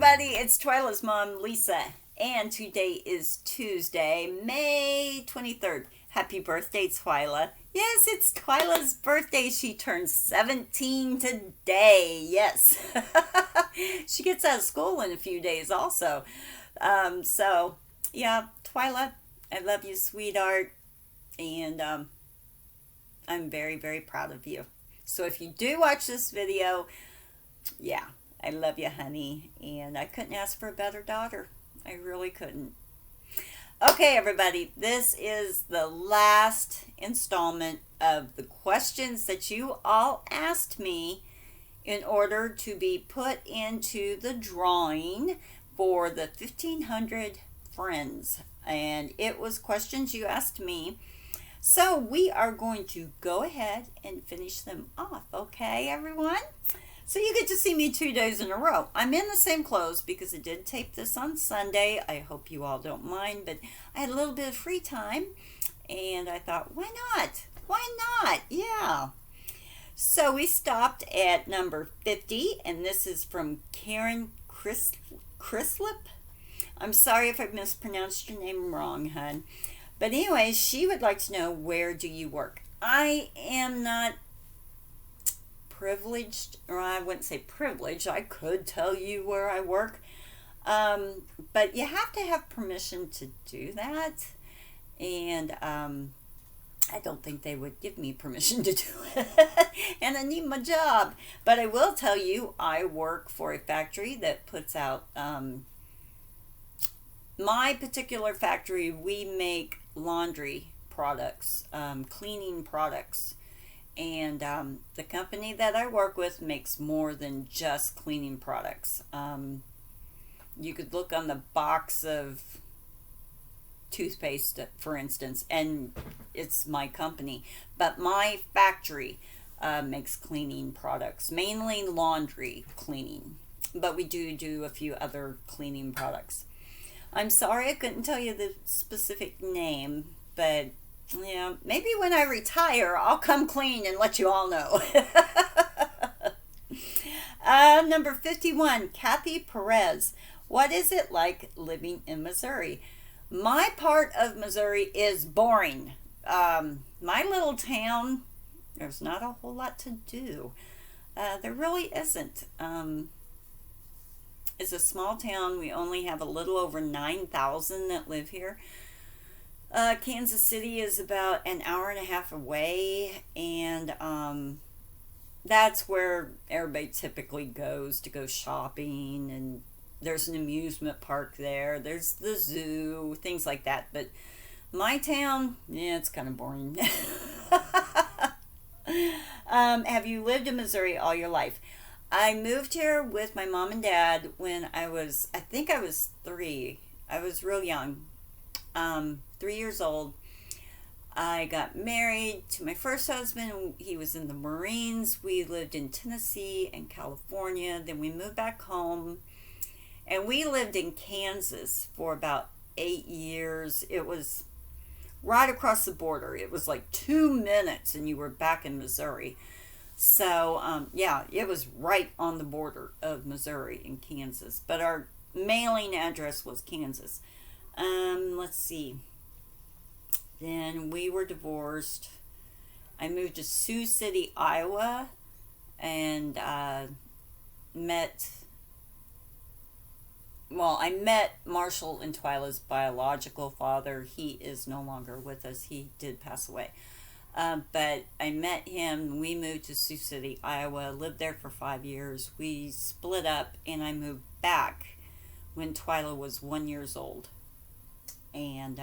everybody, it's Twyla's mom, Lisa, and today is Tuesday, May 23rd. Happy birthday, Twyla. Yes, it's Twyla's birthday. She turns 17 today. Yes. She gets out of school in a few days also. Yeah, Twyla, I love you, sweetheart, and I'm very, very proud of you. So if you do watch this video, yeah, I love you, honey, and I couldn't ask for a better daughter. I really couldn't. Okay, everybody, this is the last installment of the questions that you all asked me in order to be put into the drawing for the 1500 friends. And it was questions you asked me. So we are going to go ahead and finish them off, okay, everyone? So you get to see me 2 days in a row. I'm in the same clothes because I did tape this on Sunday. I hope you all don't mind, but I had a little bit of free time, and I thought, why not? Why not? Yeah. So we stopped at number 50, and this is from Karen Chrislip. I'm sorry if I mispronounced your name wrong, hon. But anyway, she would like to know, where do you work? I am not privileged, or I wouldn't say privileged. I could tell you where I work. But you have to have permission to do that. And I don't think they would give me permission to do it. And I need my job. But I will tell you, I work for a factory that puts out, my particular factory, we make laundry products, cleaning products. And the company that I work with makes more than just cleaning products. You could look on the box of toothpaste, for instance, and it's my company. But my factory makes cleaning products, mainly laundry cleaning. But we do a few other cleaning products. I'm sorry I couldn't tell you the specific name, but yeah, maybe when I retire, I'll come clean and let you all know. Number 51, Kathy Perez. What is it like living in Missouri? My part of Missouri is boring. My little town, there's not a whole lot to do. There really isn't. It's a small town. We only have a little over 9,000 that live here. Kansas City is about an hour and a half away, and that's where everybody typically goes to go shopping, and there's an amusement park there, there's the zoo, things like that. But my town, yeah, it's kind of boring. Have you lived in Missouri all your life? I moved here with my mom and dad when I think I was 3. I was real young. 3 years old. I got married to my first husband. He was in the Marines. We lived in Tennessee and California. Then we moved back home. And we lived in Kansas for about 8 years. It was right across the border. It was like 2 minutes and you were back in Missouri. So, yeah, it was right on the border of Missouri and Kansas. But our mailing address was Kansas. Let's see. Then we were divorced. I moved to Sioux City, Iowa, and I met Marshall and Twyla's biological father. He is no longer with us. He did pass away. But I met him. We moved to Sioux City, Iowa, lived there for 5 years. We split up, and I moved back when Twyla was 1 year old. And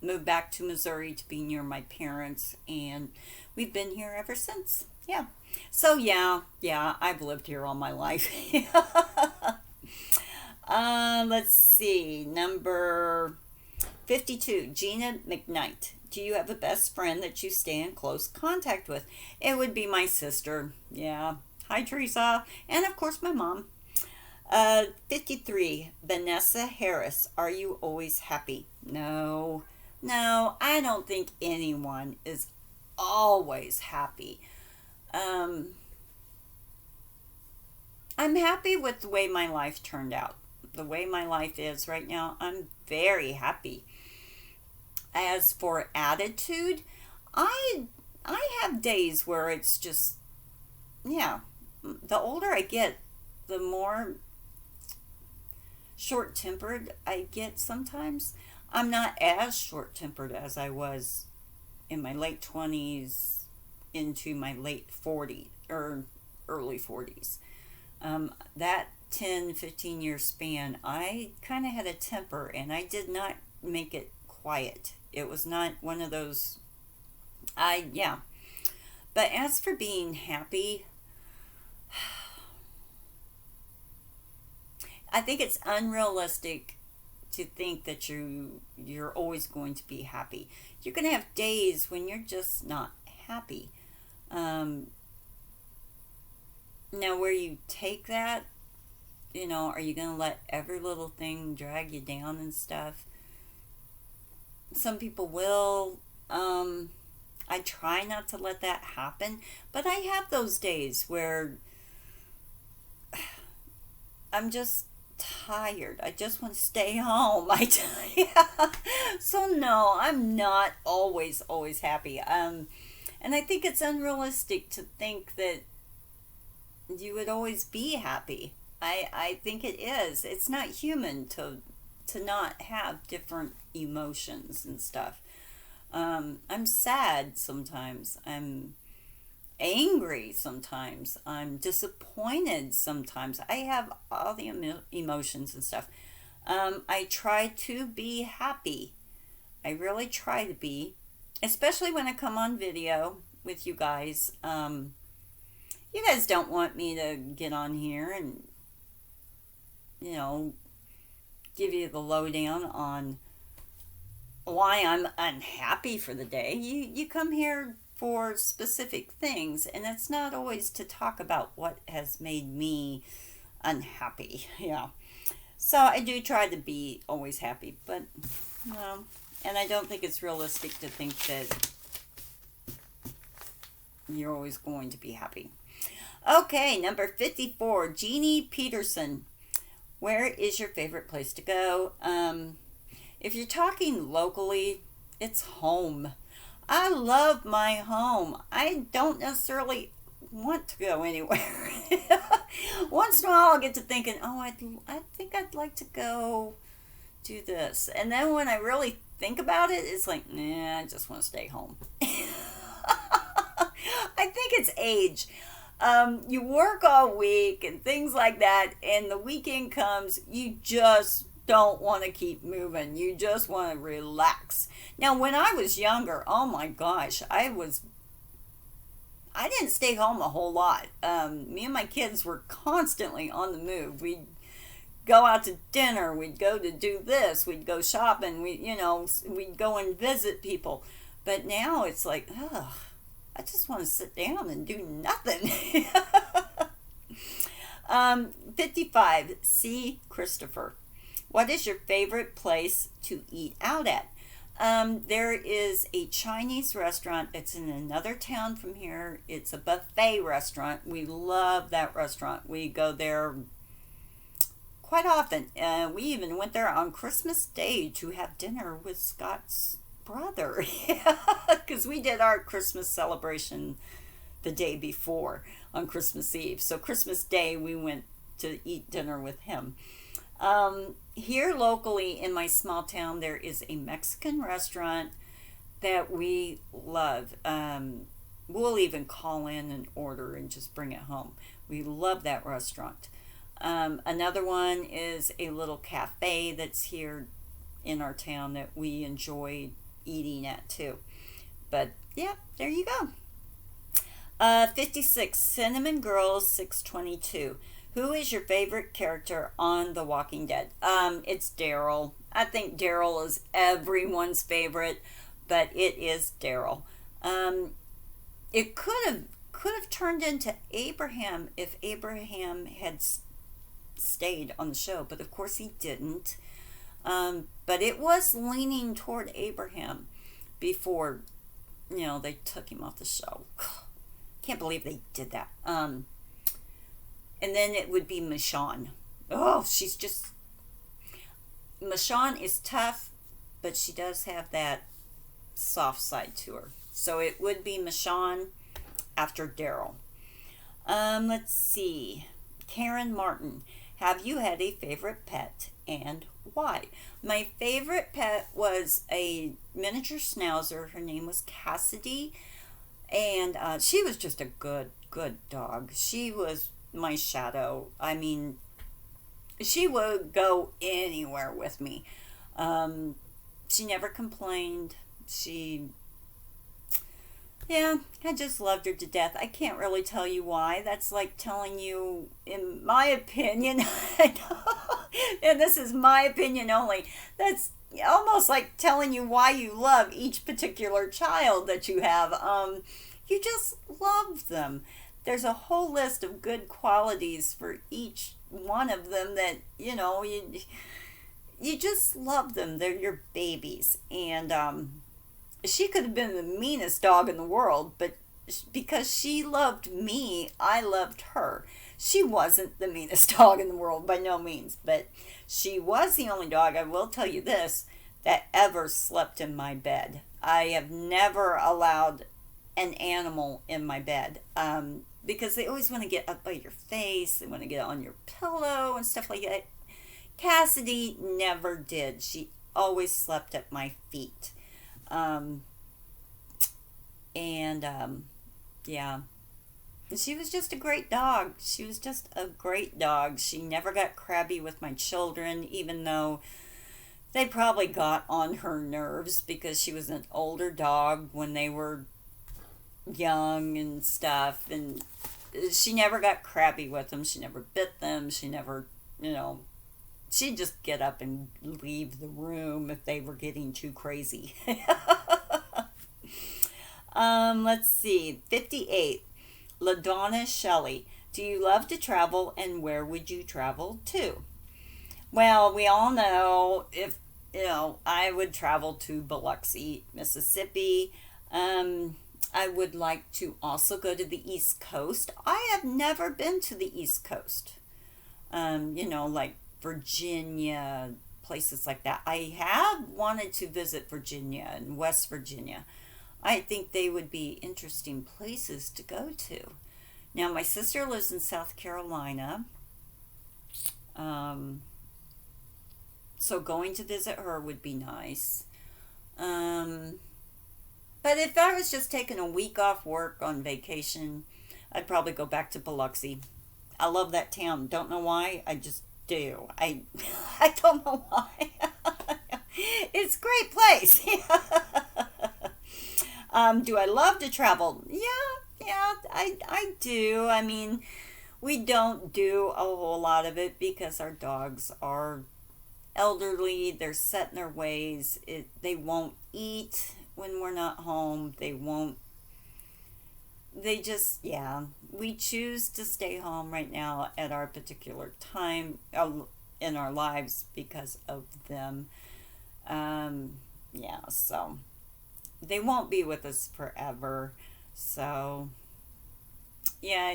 moved back to Missouri to be near my parents, and we've been here ever since. Yeah. So yeah, I've lived here all my life. Let's see, number 52, Gina McKnight. Do you have a best friend that you stay in close contact with? It would be my sister. Yeah. Hi, Teresa. And of course my mom. 53, Vanessa Harris. Are you always happy? No, I don't think anyone is always happy. I'm happy with the way my life turned out. The way my life is right now, I'm very happy. As for attitude, I I have days where it's just, yeah, the older I get, the more short-tempered I get sometimes. I'm not as short-tempered as I was in my late 20s into my late 40s or early 40s. That 10-15 year span, I kind of had a temper and I did not make it quiet. It was not one of those, yeah. But as for being happy, I think it's unrealistic to think that you're always going to be happy. You're going to have days when you're just not happy. Um, Now, where you take that, are you going to let every little thing drag you down and stuff? Some people will. I try not to let that happen, but I have those days where I'm just tired. I just want to stay home. Yeah. So no, I'm not always happy. And I think it's unrealistic to think that you would always be happy. I think it is. It's not human to not have different emotions and stuff. I'm sad sometimes. I'm angry sometimes. I'm disappointed sometimes. I have all the emotions and stuff. I try to be happy. I really try to be, especially when I come on video with you guys. You guys don't want me to get on here and, you know, give you the lowdown on why I'm unhappy for the day. You come here for specific things, and it's not always to talk about what has made me unhappy. Yeah. So I do try to be always happy, but and I don't think it's realistic to think that you're always going to be happy. Okay, number 54, Jeannie Peterson. Where is your favorite place to go? If you're talking locally, it's home. I love my home. I don't necessarily want to go anywhere. Once in a while, I'll get to thinking, oh, I think I'd like to go do this. And then when I really think about it, it's like, nah, I just want to stay home. I think it's age. You work all week and things like that, and the weekend comes, you just don't want to keep moving. You just want to relax. Now, when I was younger, oh my gosh, I didn't stay home a whole lot. Me and my kids were constantly on the move. We'd go out to dinner. We'd go to do this. We'd go shopping. We'd go and visit people. But now it's like, ugh, I just want to sit down and do nothing. 55, C. Christopher. What is your favorite place to eat out at? There is a Chinese restaurant. It's in another town from here. It's a buffet restaurant. We love that restaurant. We go there quite often. We even went there on Christmas Day to have dinner with Scott's brother. Because we did our Christmas celebration the day before on Christmas Eve. So Christmas Day we went to eat dinner with him. Here locally in my small town, there is a Mexican restaurant that we love. We'll even call in and order and just bring it home. We love that restaurant. Another one is a little cafe that's here in our town that we enjoy eating at too. But yeah, there you go. 56, Cinnamon Girls 622. Who is your favorite character on The Walking Dead? It's Daryl. I think Daryl is everyone's favorite, but it is Daryl. It could have turned into Abraham if Abraham had stayed on the show, but of course he didn't. But it was leaning toward Abraham before, they took him off the show. Can't believe they did that. And then it would be Michonne. Oh, Michonne is tough, but she does have that soft side to her. So it would be Michonne after Daryl. Let's see. Karen Martin. Have you had a favorite pet and why? My favorite pet was a miniature schnauzer. Her name was Cassidy, and she was just a good dog. She was my shadow. I mean, she would go anywhere with me. She never complained. Yeah, I just loved her to death. I can't really tell you why. That's like telling you, in my opinion, and this is my opinion only, that's almost like telling you why you love each particular child that you have. You just love them. There's a whole list of good qualities for each one of them that, you just love them. They're your babies. And she could have been the meanest dog in the world, but because she loved me, I loved her. She wasn't the meanest dog in the world by no means, but she was the only dog, I will tell you this, that ever slept in my bed. I have never allowed an animal in my bed, because they always want to get up by your face, they want to get on your pillow and stuff like that. Cassidy never did. She always slept at my feet. Yeah, she was just a great dog. She was just a great dog. She never got crabby with my children, even though they probably got on her nerves because she was an older dog when they were young and stuff. And she never got crabby with them. She never bit them. She never, she'd just get up and leave the room if they were getting too crazy. Let's see. 58. LaDonna Shelley. Do you love to travel and where would you travel to? Well, we all know if, I would travel to Biloxi, Mississippi. I would like to also go to the East Coast. I have never been to the East Coast. Like Virginia, places like that. I have wanted to visit Virginia and West Virginia. I think they would be interesting places to go to. Now, my sister lives in South Carolina. So going to visit her would be nice. But if I was just taking a week off work on vacation, I'd probably go back to Biloxi. I love that town. Don't know why. I just do. I don't know why. It's a great place. Do I love to travel? Yeah, I do. I mean, we don't do a whole lot of it because our dogs are elderly. They're set in their ways. They won't eat when we're not home. We choose to stay home right now at our particular time in our lives because of them. So they won't be with us forever. So, yeah,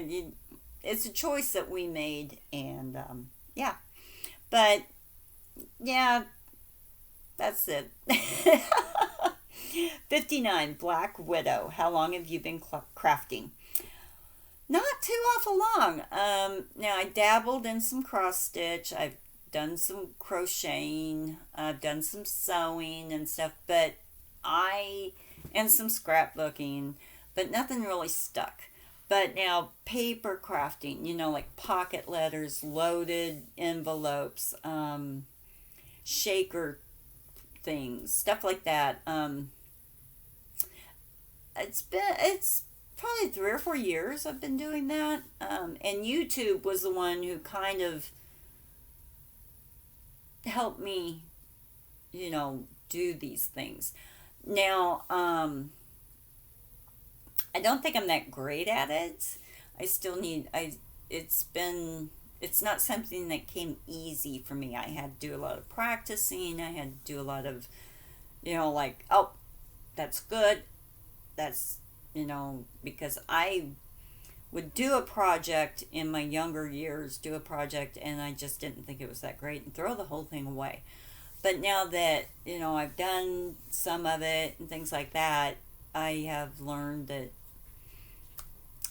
it's a choice that we made, and yeah. But, yeah, that's it. 59, Black Widow. How long have you been crafting? Not too awful long. Now, I dabbled in some cross stitch. I've done some crocheting. I've done some sewing and stuff, and some scrapbooking, but nothing really stuck. But now, paper crafting, like pocket letters, loaded envelopes, shaker things, stuff like that. It's probably 3 or 4 years I've been doing that. And YouTube was the one who kind of helped me, do these things. Now, I don't think I'm that great at it. I still need, it's not something that came easy for me. I had to do a lot of practicing. I had to do a lot of, that's good. That's, because I would do a project in my younger years, do a project, and I just didn't think it was that great and throw the whole thing away. But now that, I've done some of it and things like that, I have learned that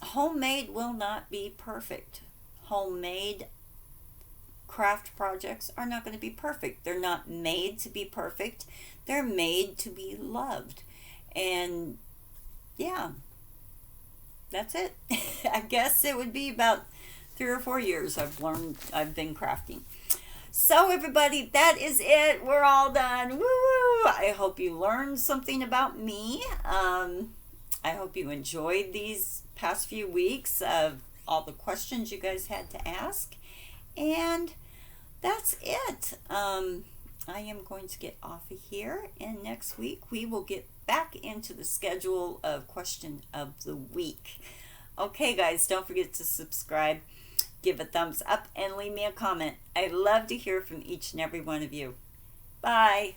homemade will not be perfect. Homemade craft projects are not going to be perfect. They're not made to be perfect. They're made to be loved. And yeah, that's it. I guess it would be about 3 or 4 years I've been crafting. So everybody, that is it. We're all done. Woo! I hope you learned something about me. I hope you enjoyed these past few weeks of all the questions you guys had to ask. And that's it. I am going to get off of here, and next week we will get back into the schedule of question of the week. Okay, guys, don't forget to subscribe, give a thumbs up, and leave me a comment. I love to hear from each and every one of you. Bye.